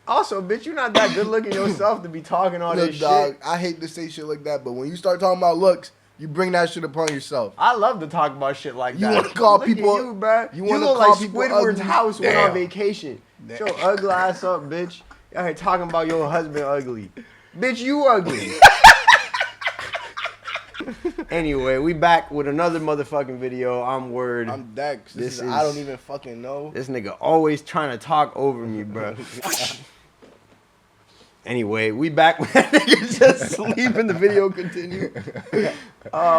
Also, bitch, you're not that good looking yourself to be talking all Look, this dog, shit. I hate to say shit like that, but when you start talking about looks, you bring that shit upon yourself. I love to talk about shit like You that. want to call Look people? at you, bruh. You You want to look call like people Squidward's ugly? house went Damn. on vacation. Damn. Get your ugly ass up, bitch. Y'all here talking about your husband ugly. Bitch, you ugly. Anyway, we back with another motherfucking video. I'm Word. I'm Dex. This is I don't even fucking know. This nigga always trying to talk over me, bro. Anyway, we back with that nigga just sleep and the video continue.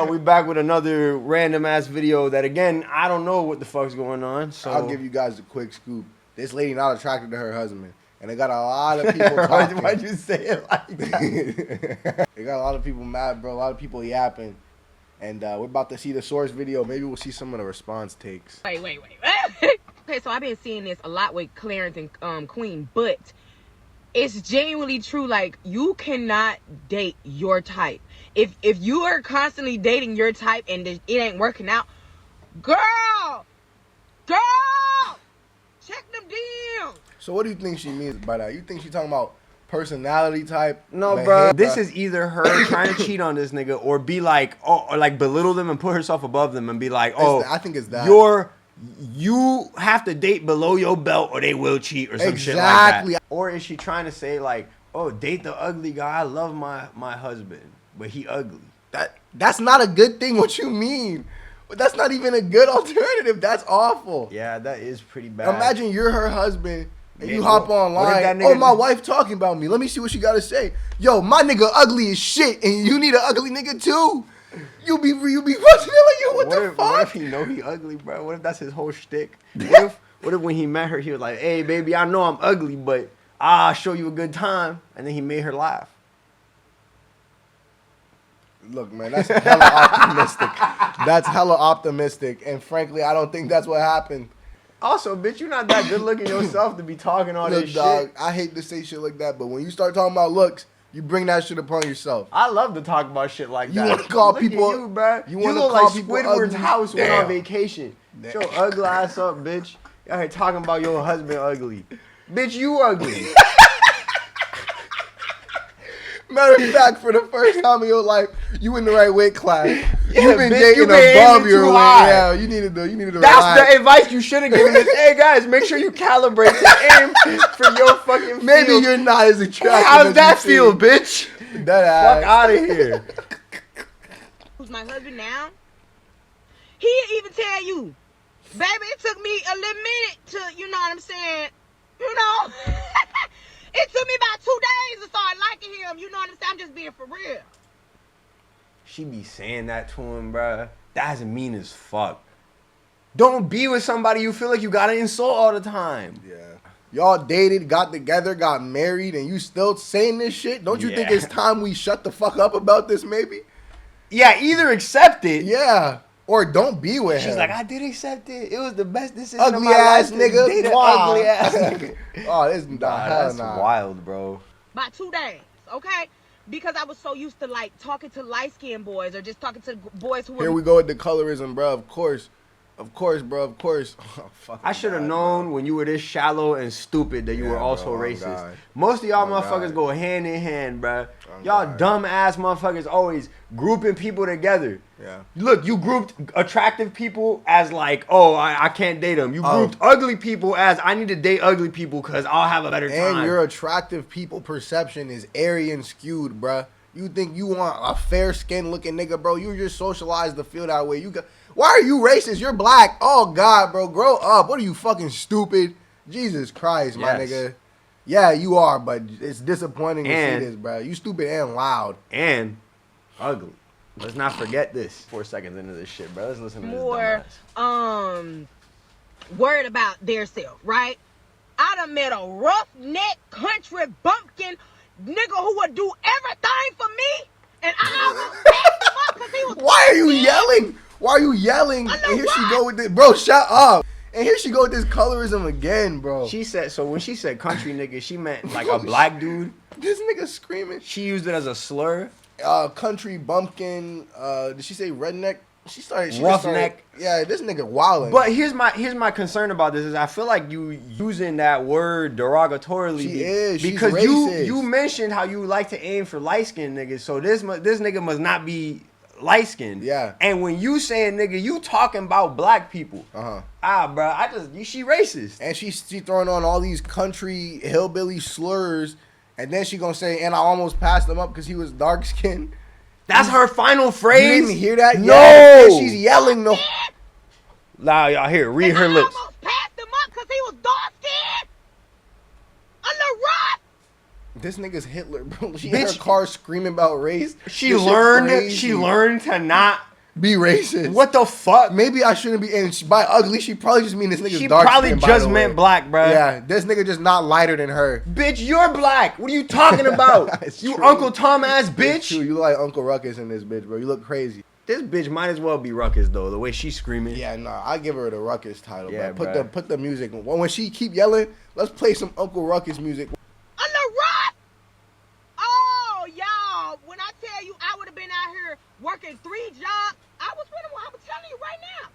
We back with another random ass video that again, I don't know what the fuck's going on. So I'll give you guys a quick scoop. This lady not attracted to her husband. And they got a lot of people talking. Why'd you say it like that? They got a lot of people mad, bro. A lot of people yapping. And we're about to see the source video. Maybe we'll see some of the response takes. Wait. Okay, so I've been seeing this a lot with Clarence and Queen, but it's genuinely true. Like, you cannot date your type. If you are constantly dating your type and it ain't working out, girl, check them down. So what do you think she means by that? You think she talking about personality type? No, bro. This is either her trying to cheat on this nigga or be like, or like belittle them and put herself above them and be like, oh, I think it's that. You have to date below your belt or they will cheat or some shit like that. Or is she trying to say like, oh, date the ugly guy? I love my husband, but he ugly. That's not a good thing. What you mean? But that's not even a good alternative. That's awful. Yeah, that is pretty bad. Imagine you're her husband and you Yeah, hop what if online. that Oh, nigga- my wife talking about me. Let me see what she got to say. Yo, my nigga ugly as shit, and you need an ugly nigga too. You be fucking like, yo, what the fuck? What if he know he ugly, bro? What if that's his whole shtick? What if when he met her, he was like, hey, baby, I know I'm ugly, but I'll show you a good time. And then he made her laugh. Look, man, that's hella optimistic. That's hella optimistic. And frankly, I don't think that's what happened. Also, bitch, you're not that good looking yourself to be talking all Look, this dog, shit. I hate to say shit like that, but when you start talking about looks, you bring that shit upon yourself. I love to talk about shit like You that. wanna call Look people- at you, bro. you You wanna look call like people Squidward's ugly? house went Damn. on vacation. Get Damn. your ugly ass up, bitch. Y'all here talking about your husband ugly. Bitch, you ugly. Matter of fact, for the first time in your life, you in the right weight class. Yeah, You've been bitch, dating you been above aiming your too weight. high. Yeah, you needed to That's relax. the advice you should have given us. Hey, guys, make sure you calibrate to aim for your fucking Maybe field. you're not as attractive. How's as that you feel, seem. bitch? That Fuck ass. out of here. Who's my husband now? He even tell you, baby, it took me a little minute to, you know what I'm saying? You know, it took me about 2 days to start liking him. You know what I'm saying? I'm just being for real. She be saying that to him, bruh. That's mean as fuck. Don't be with somebody you feel like you gotta insult all the time. Yeah. Y'all dated, got together, got married, and you still saying this shit? Don't you think Yeah. it's time we shut the fuck up about this, maybe? Yeah, either accept it. Yeah. Or don't be with him. She's like, I did accept it. It was the best decision ugly of my ass life to nigga. date an Wow. ugly ass nigga. Oh, this Nah, hell that's nah. wild, bro. About 2 days, okay? Because I was so used to like talking to light-skinned boys or just talking to boys who were. Here we go with the colorism, bro. Of course, bro. Of course. Oh, fuck. I should have known when you were this shallow and stupid that you Yeah, were also bro, oh, racist. God. Most of y'all Oh, motherfuckers God. go hand in hand, bruh. Oh, Y'all God. dumb ass motherfuckers always grouping people together. Yeah. Look, you grouped attractive people as like, oh, I can't date them. You Oh. grouped ugly people as I need to date ugly people because I'll have a better time. And your attractive people perception is Aryan skewed, bruh. You think you want a fair skinned looking nigga, bro? You just socialized to feel that way. Why are you racist? You're black. Oh God, bro, grow up. What are you fucking stupid? Jesus Christ, my Yes. nigga. Yeah, you are, but it's disappointing to And- see this, bro. You stupid and loud. And ugly. Let's not forget this. 4 seconds into this shit, bro. Let's listen to this more dumbass. worried about their self, right? I done met a roughneck country bumpkin nigga who would do everything for me, and I almost messed him up because he was. Why are you yelling? Why are you yelling? I And know here she why. go with this, bro. Shut up. And here she go with this colorism again, bro. She said, so when she said country nigga, she meant like a black dude. This nigga screaming. She used it as a slur. Country bumpkin. Did she say redneck? She started roughneck. Yeah, this nigga wilding. But here's my concern about this is I feel like you using that word derogatorily. She is. She's because racist. you mentioned how you like to aim for light skinned niggas. So this nigga must not be light skinned. Yeah. And when you saying nigga, you talking about black people. Bro, she racist. And she throwing on all these country hillbilly slurs, and then she gonna say, and I almost passed him up because he was dark skinned. That's her final phrase. You didn't hear that? No. Yeah, she's yelling no. Loud, y'all hear? Read her lips. I almost passed him up because he was dark skinned. A little rough. This nigga's Hitler, bro. She in her car screaming about race. She learned to not be racist. What the fuck? Maybe I shouldn't be. And by ugly, she probably just mean this nigga's she dark. She probably just meant black, bro. Yeah, this nigga just not lighter than her. Bitch, you're black. What are you talking about? You true. Uncle Tom ass bitch. It's true. You look like Uncle Ruckus in this bitch, bro. You look crazy. This bitch might as well be Ruckus though. The way she's screaming. Yeah, nah. I give her the Ruckus title. Yeah, bro. Put the music. When she keep yelling, let's play some Uncle Ruckus music. A little rough. Oh, y'all. When I tell you I would have been out here working 3 jobs, I'm telling you right now.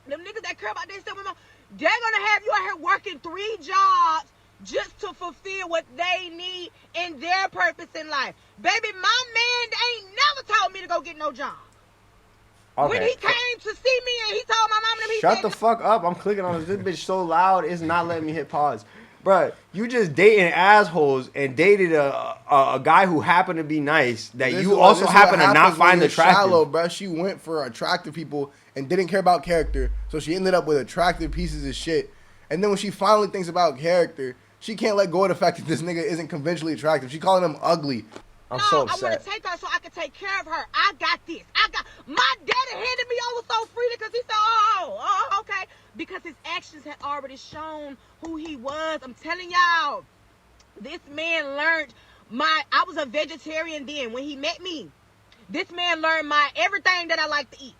Them niggas that care about this stuff, they're gonna have you out here working 3 jobs just to fulfill what they need in their purpose in life. Baby, my man ain't never told me to go get no job. Okay. When he came to see me and he told my mom and me, shut the fuck up. I'm clicking on this bitch so loud, it's not letting me hit pause. Bruh, you just dating assholes and dated a guy who happened to be nice that you also happen to not find attractive. Shallow, bro. She went for attractive people and didn't care about character, so she ended up with attractive pieces of shit. And then when she finally thinks about character, she can't let go of the fact that this nigga isn't conventionally attractive. She calling him ugly. I'm so upset. I want to take her so I can take care of her. I got this. My daddy handed me over so freely because he said, oh, okay. Because his actions had already shown who he was. I'm telling y'all, this man learned I was a vegetarian then. When he met me, this man learned everything that I like to eat.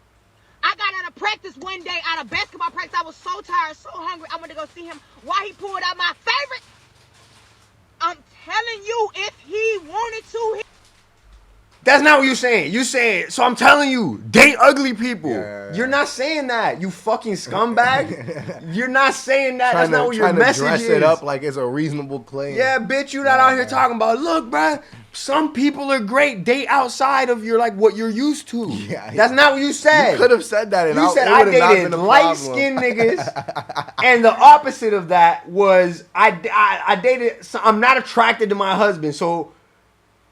I got out of practice one day, out of basketball practice. I was so tired, so hungry. I went to go see him while he pulled out my favorite. I'm telling you, if he wanted to. That's not what you're saying. You're saying, so I'm telling you, date ugly people. Yeah. You're not saying that, you fucking scumbag. You're not saying that. That's not what your message is. Dress it up like it's a reasonable claim. Yeah, bitch, you're not out here talking about, look, bruh, some people are great. Date outside of what you're used to. Yeah, that's not what you said. You could have said that. And you said I dated light-skinned niggas. And the opposite of that was I dated, I'm not attracted to my husband. So,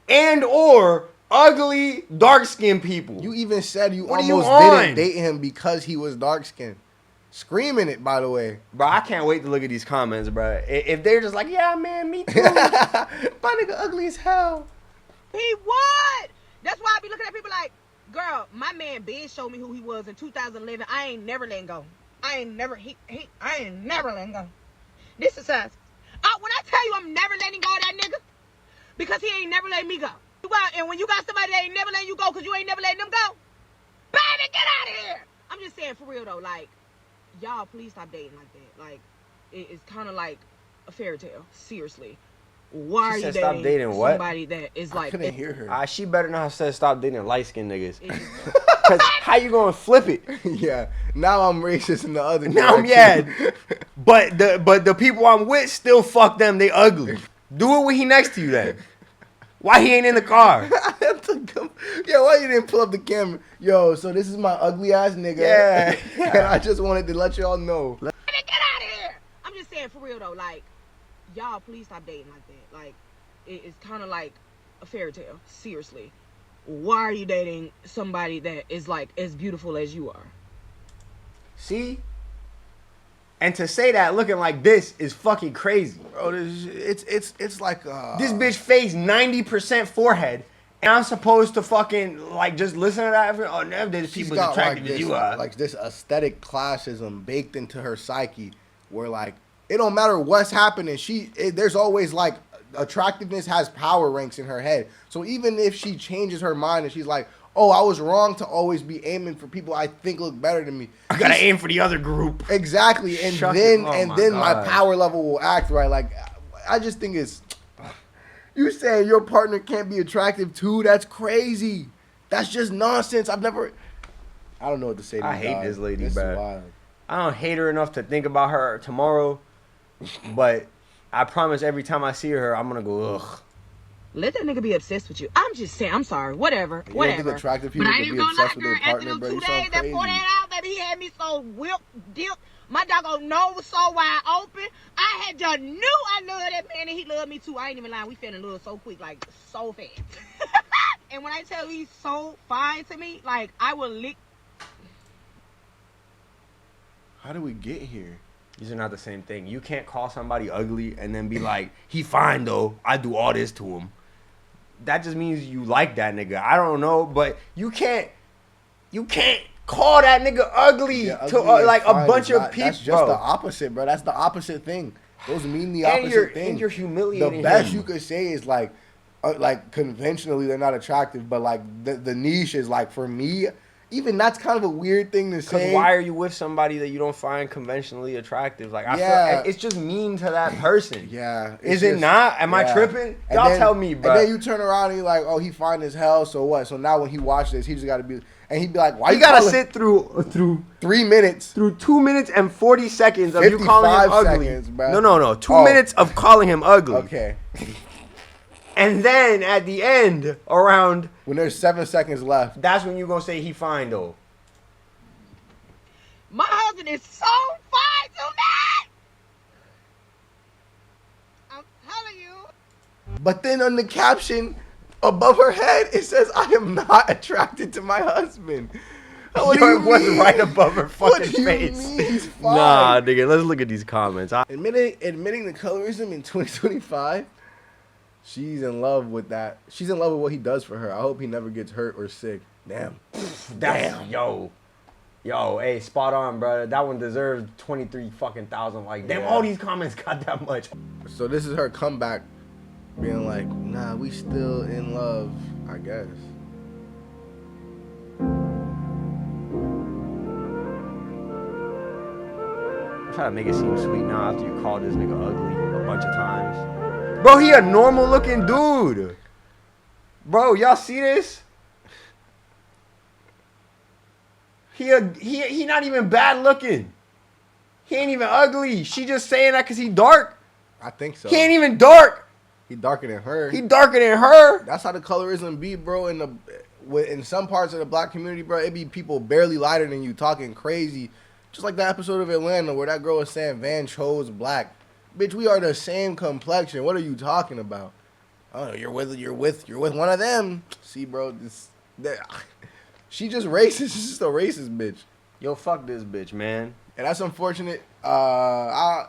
or ugly, dark-skinned people. You even said you almost didn't date him because he was dark-skinned. Screaming it, by the way. Bro, I can't wait to look at these comments, bro. If they're just like, yeah, man, me too. My nigga ugly as hell. He would. That's why I be looking at people like, girl, my man Ben showed me who he was in 2011. I ain't never letting go. I ain't never letting go. This is us. When I tell you I'm never letting go of that nigga, because he ain't never letting me go. And when you got somebody that ain't never letting you go because you ain't never letting them go, baby, get out of here. I'm just saying, for real though, like, y'all please stop dating like that. Like, it's kind of like a fairy tale. Seriously. Why are you dating somebody that is like... I couldn't hear her. She better not have said stop dating light-skinned niggas. Because how you going to flip it? Yeah. Now I'm racist in the other Now I'm, yeah. But the people I'm with, still fuck them. They ugly. Do it when he next to you then. Why he ain't in the car? Yeah, why you didn't pull up the camera? Yo, so this is my ugly ass nigga. Yeah. And I just wanted to let y'all know. Get out of here. I'm just saying, for real though, like, y'all please stop dating like that. Like, it's kind of like a fairy tale. Seriously. Why are you dating somebody that is like as beautiful as you are? See? And to say that looking like this is fucking crazy. Bro, it's like this bitch face 90% forehead, and I'm supposed to fucking like just listen to that. Oh, never did people attracted to you are. Like this aesthetic classism baked into her psyche, where like it don't matter what's happening. There's always like attractiveness has power ranks in her head. So even if she changes her mind and she's like, oh, I was wrong to always be aiming for people I think look better than me. I gotta aim for the other group. Exactly, and then my power level will act right. Like, I just think it's... You saying your partner can't be attractive too? That's crazy. That's just nonsense. I've never... I don't know what to say to I you, hate dog. this lady, This is bro. wild. I don't hate her enough to think about her tomorrow, but I promise every time I see her, I'm gonna go ugh. Let that nigga be obsessed with you. I'm just saying. I'm sorry. Whatever. You don't think attractive people could be obsessed with their partner, bro? You sound crazy. That 48 hours, baby, he had me so whipped, dipped. My doggone nose was so wide open. I had just knew I loved that man and he loved me too. I ain't even lying. We fell in love so quick, like so fast. And when I tell you he's so fine to me, like I will lick. How do we get here? These are not the same thing. You can't call somebody ugly and then be like, he fine though. I do all this to him. That just means you like that nigga. I don't know, but you can't call that nigga ugly to like a bunch of people. That's just the opposite, bro. That's the opposite thing. Those mean the opposite thing. And you're humiliating The best him. you could say is like conventionally they're not attractive, but like the niche is like for me. Even that's kind of a weird thing to say. Because why are you with somebody that you don't find conventionally attractive? Like I feel it's just mean to that person. Yeah. Is it not? Am I tripping? Y'all tell me, bro. And then you turn around and you're like, oh, he fine as hell. So what? So now when he watches this, he just got to be, and he'd be like, why you gotta sit through 3 minutes, through 2 minutes and 40 seconds of you calling him ugly. Seconds, bro. No. 2 minutes of calling him ugly. Okay. And then at the end, around when there's 7 seconds left, that's when you gonna say he fine though. My husband is so fine to me. I'm telling you. But then on the caption above her head, it says, I am not attracted to my husband. What it was right above her fucking face. Mean? He's fine. Nah, nigga, let's look at these comments. Admitting the colorism in 2025, she's in love with that. She's in love with what he does for her. I hope he never gets hurt or sick. Damn. Damn. Yo, hey, spot on, bro. That one deserves 23 fucking thousand. Like, damn, all these comments got that much. So this is her comeback, being like, nah, we still in love, I guess. I'm trying to make it seem sweet now after you called this nigga ugly a bunch of times. Bro, he a normal looking dude. Bro, y'all see this? He not even bad looking. He ain't even ugly. She just saying that because he dark. I think so. He ain't even dark. He darker than her. He darker than her. That's how the colorism be, bro. In some parts of the black community, bro, it be people barely lighter than you talking crazy. Just like that episode of Atlanta where that girl was saying Van chose black. Bitch, we are the same complexion. What are you talking about? Oh, you're with one of them. See, bro, she just racist. She's just a racist bitch. Yo, fuck this bitch, man. And that's unfortunate. I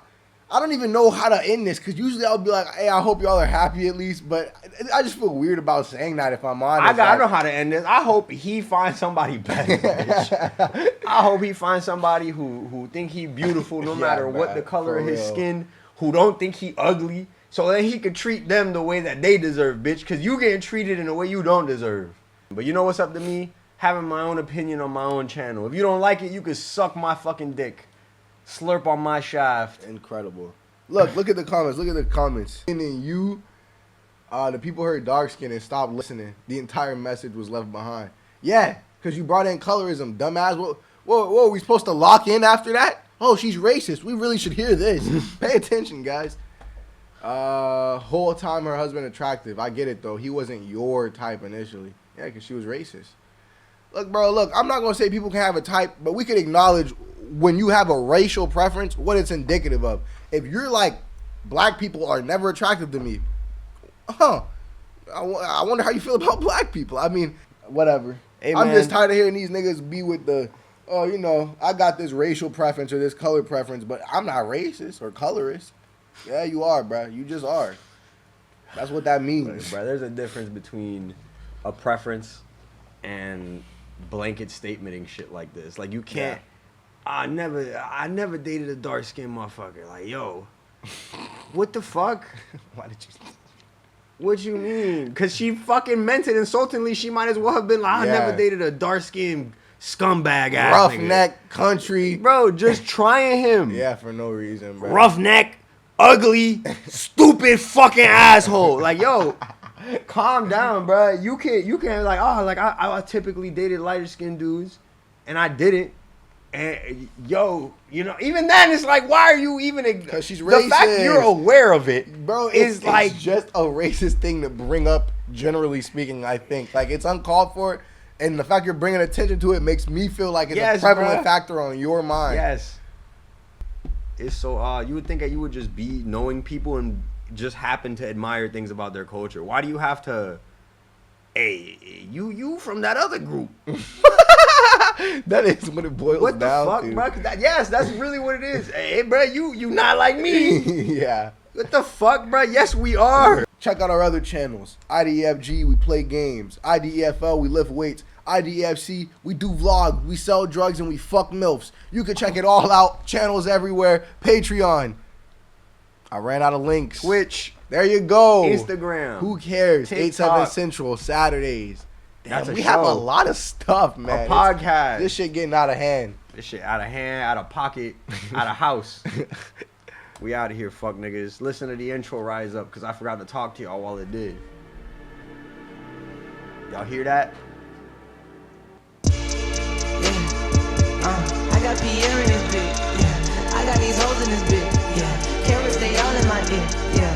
don't even know how to end this because usually I'll be like, hey, I hope y'all are happy at least. But I just feel weird about saying that if I'm honest. I know how to end this. I hope he finds somebody better, bitch. I hope he finds somebody who think he beautiful no matter what the color of his skin, who don't think he ugly, so then he could treat them the way that they deserve, bitch, because you getting treated in a way you don't deserve. But you know what's up to me? Having my own opinion on my own channel. If you don't like it, you can suck my fucking dick. Slurp on my shaft. Incredible. Look at the comments. Look at the comments. And then the people heard dark skin and stopped listening. The entire message was left behind. Yeah, because you brought in colorism, dumbass. Whoa, are we supposed to lock in after that? Oh, she's racist. We really should hear this. Pay attention, guys. Whole time her husband attractive. I get it, though. He wasn't your type initially. Yeah, because she was racist. Look, bro, I'm not going to say people can have a type, but we can acknowledge when you have a racial preference, what it's indicative of. If you're like, black people are never attractive to me, I wonder how you feel about black people. I mean, whatever. Hey, I'm just tired of hearing these niggas be with the, I got this racial preference or this color preference, but I'm not racist or colorist. Yeah, you are, bro. You just are. That's what that means. Look, bro, there's a difference between a preference and blanket statementing shit like this. Like, you can't. Yeah. I never dated a dark skinned motherfucker. Like, yo, what the fuck? Why did you? What you mean? Because she fucking meant it insultingly. She might as well have been like, I never dated a dark skinned scumbag ass roughneck country. Bro, just trying him. Yeah, for no reason, bro. Roughneck, ugly, stupid fucking asshole. Like, yo, calm down, bro. You can't like, I typically dated lighter skinned dudes. and I didn't. And yo, you know, even then it's like, why are you even? Because she's racist. The fact you're aware of it, bro, is like it's just a racist thing to bring up. Generally speaking, I think like it's uncalled for, and the fact you're bringing attention to it makes me feel like it's a prevalent factor on your mind. Yes, it's so odd. You would think that you would just be knowing people and just happen to admire things about their culture. Why do you have to? Hey, you from that other group? That is what it boils what down the fuck, to. bro? Yes, that's really what it is. Hey, bro, you not like me. Yeah. What the fuck, bro? Yes, we are. Check out our other channels. IDFG, we play games. IDFL, we lift weights. IDFC, we do vlogs. We sell drugs and we fuck MILFs. You can check it all out. Channels everywhere. Patreon. I ran out of links. Twitch. There you go. Instagram. Who cares? TikTok. 8/7 Central, Saturdays. Damn, we show. have a lot of stuff, man. A podcast. This shit getting out of hand. This shit out of hand, out of pocket, out of house. We out of here, fuck niggas. Listen to the intro rise up, because I forgot to talk to y'all while it did. Y'all hear that? I got Pierre in this bitch. Yeah. I got these hoes in this bitch. Yeah. Cameras stay all in my ear. Yeah.